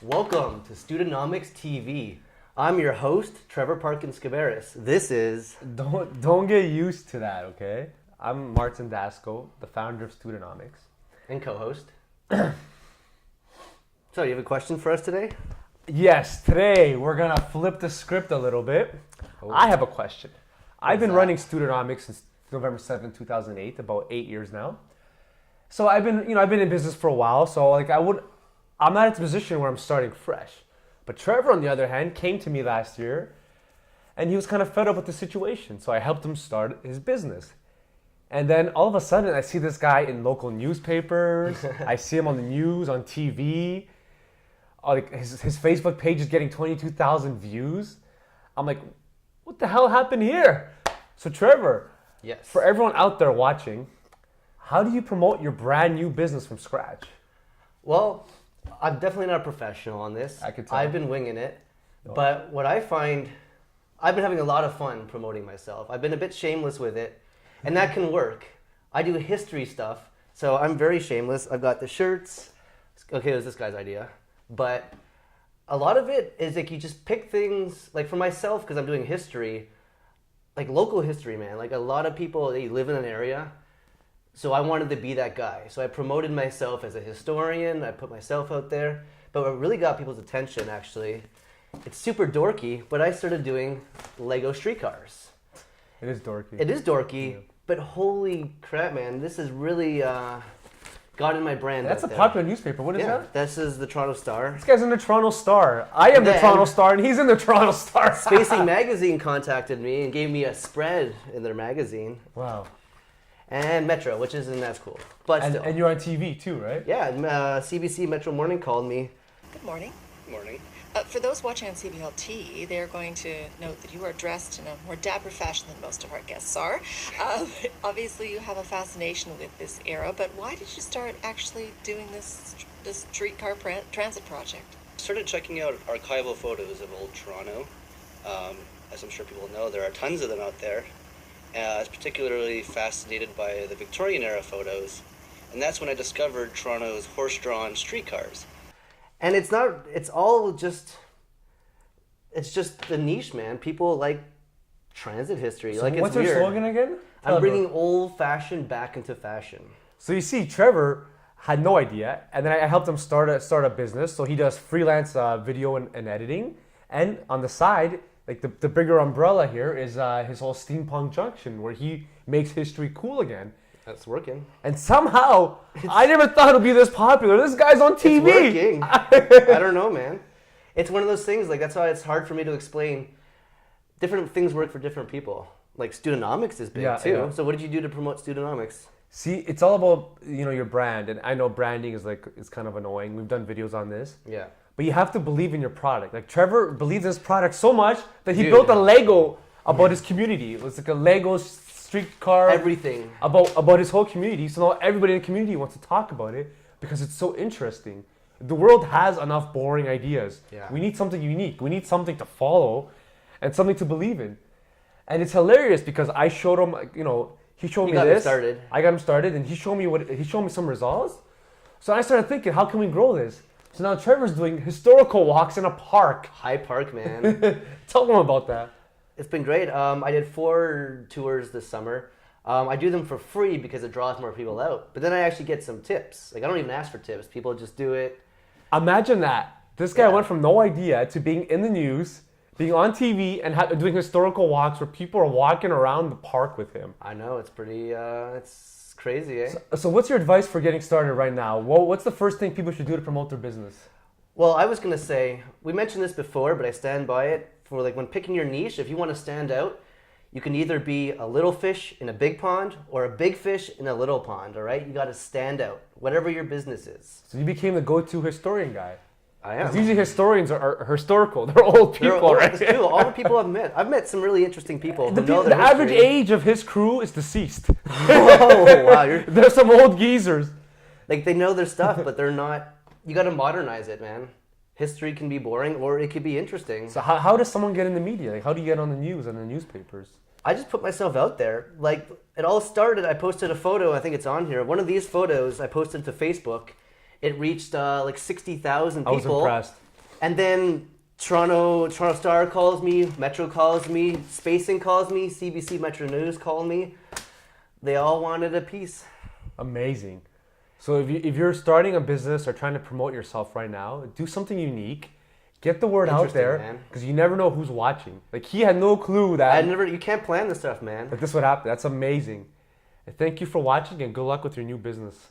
Welcome to Studenomics TV. I'm your host, Trevor Parkins-Cabarrus. This is... Don't get used to that, okay? I'm Martin Dasco, the founder of Studenomics. And co-host. So, you have a question for us today? Yes, today we're gonna flip the script a little bit. Oh. I have a question. I've been that? running Studenomics since November 7th, 2008, about 8 years now. So I've been in business for a while, so I'm not in a position where I'm starting fresh. But Trevor, on the other hand, came to me last year and he was kind of fed up with the situation. So I helped him start his business. And then all of a sudden I see this guy in local newspapers. I see him on the news, on TV. Like his Facebook page is getting 22,000 views. I'm like, what the hell happened here? So Trevor, Yes. for everyone out there watching, how do you promote your brand new business from scratch? Well, I'm definitely not a professional on this. I could tell. I've been winging it. But what I find, I've been having a lot of fun promoting myself. I've been a bit shameless with it, and that can work. I do history stuff, so I'm very shameless. I've got the shirts. Okay, it was this guy's idea. But a lot of it is like you just pick things, like for myself, because I'm doing history, like local history, man. Like a lot of people, they live in an area. So I wanted to be that guy. So I promoted myself as a historian. I put myself out there. But what really got people's attention, actually, it's super dorky, but I started doing Lego streetcars. It is dorky. It is dorky, but holy crap, man. This has really got in my brand. That's a out there. popular newspaper. What is Yeah, that? this is the Toronto Star. This guy's in the Toronto Star. I am the Then- Toronto Star, and he's in the Toronto Star. Spacing Magazine contacted me and gave me a spread in their magazine. Wow. And Metro, which isn't as cool. But still. And you're on TV too, right? Yeah, CBC Metro Morning called me. Good morning. Good morning. For those watching on CBLT, they're going to note that you are dressed in a more dapper fashion than most of our guests are. Obviously, you have a fascination with this era, but why did you start actually doing this streetcar transit project? Started checking out archival photos of old Toronto. As I'm sure people know, there are tons of them out there. I was particularly fascinated by the Victorian era photos, and that's when I discovered Toronto's horse-drawn streetcars. And it's just the niche, man. People like transit history. So like, what's it's your weird. slogan again? I'm bringing old fashioned back into fashion. So you see, Trevor had no idea, and then I helped him start a business. So he does freelance video and editing, and on the side, like the bigger umbrella here is his whole steampunk junction, where he makes history cool again. That's working. And somehow, I never thought it would be this popular. This guy's on TV. It's working. I don't know, man. It's one of those things, like that's why it's hard for me to explain. Different things work for different people. Like Studenomics is big too. Yeah. So what did you do to promote Studenomics? See, it's all about your brand, and I know branding is kind of annoying. We've done videos on this. Yeah. But you have to believe in your product. Like Trevor believes in his product so much that he Dude. built a Lego about his community. It was like a Lego streetcar. Everything. About his whole community. So now everybody in the community wants to talk about it because it's so interesting. The world has enough boring ideas. Yeah. We need something unique. We need something to follow and something to believe in. And it's hilarious because I showed him, he showed You me got me this. started. I got him started, and he showed me some results. So I started thinking, how can we grow this? So now Trevor's doing historical walks in a park. High Park, man. Tell them about that. It's been great. I did 4 tours this summer. I do them for free because it draws more people out. But then I actually get some tips. Like I don't even ask for tips. People just do it. Imagine that. This guy Yeah. went from no idea to being in the news, being on TV, and doing historical walks where people are walking around the park with him. I know, it's pretty, it's crazy, eh? So what's your advice for getting started right now? What's the first thing people should do to promote their business? Well, I was going to say, we mentioned this before, but I stand by it. For like when picking your niche, if you want to stand out, you can either be a little fish in a big pond or a big fish in a little pond, all right? You got to stand out, whatever your business is. So you became the go-to historian guy. I 'Cause am. usually historians are historical. They're old people, They're- right? It's true. All the people I've met some really interesting people who know The their average history. age of his crew is deceased. Oh, wow. There's some old geezers. Like they know their stuff, but they're not. You got to modernize it, man. History can be boring, or it could be interesting. So how does someone get in the media? Like, how do you get on the news and the newspapers? I just put myself out there. Like it all started. I posted a photo. I think it's on here. One of these photos I posted to Facebook. It reached like 60,000 people. I was impressed. And then Toronto Star calls me, Metro calls me, Spacing calls me, CBC Metro News called me. They all wanted a piece. Amazing. So if you're starting a business or trying to promote yourself right now, do something unique. Get the word out Interesting, there, man. because you never know who's watching. Like, he had no clue that You can't plan this stuff, man. this would happen. That's amazing. And thank you for watching, and good luck with your new business.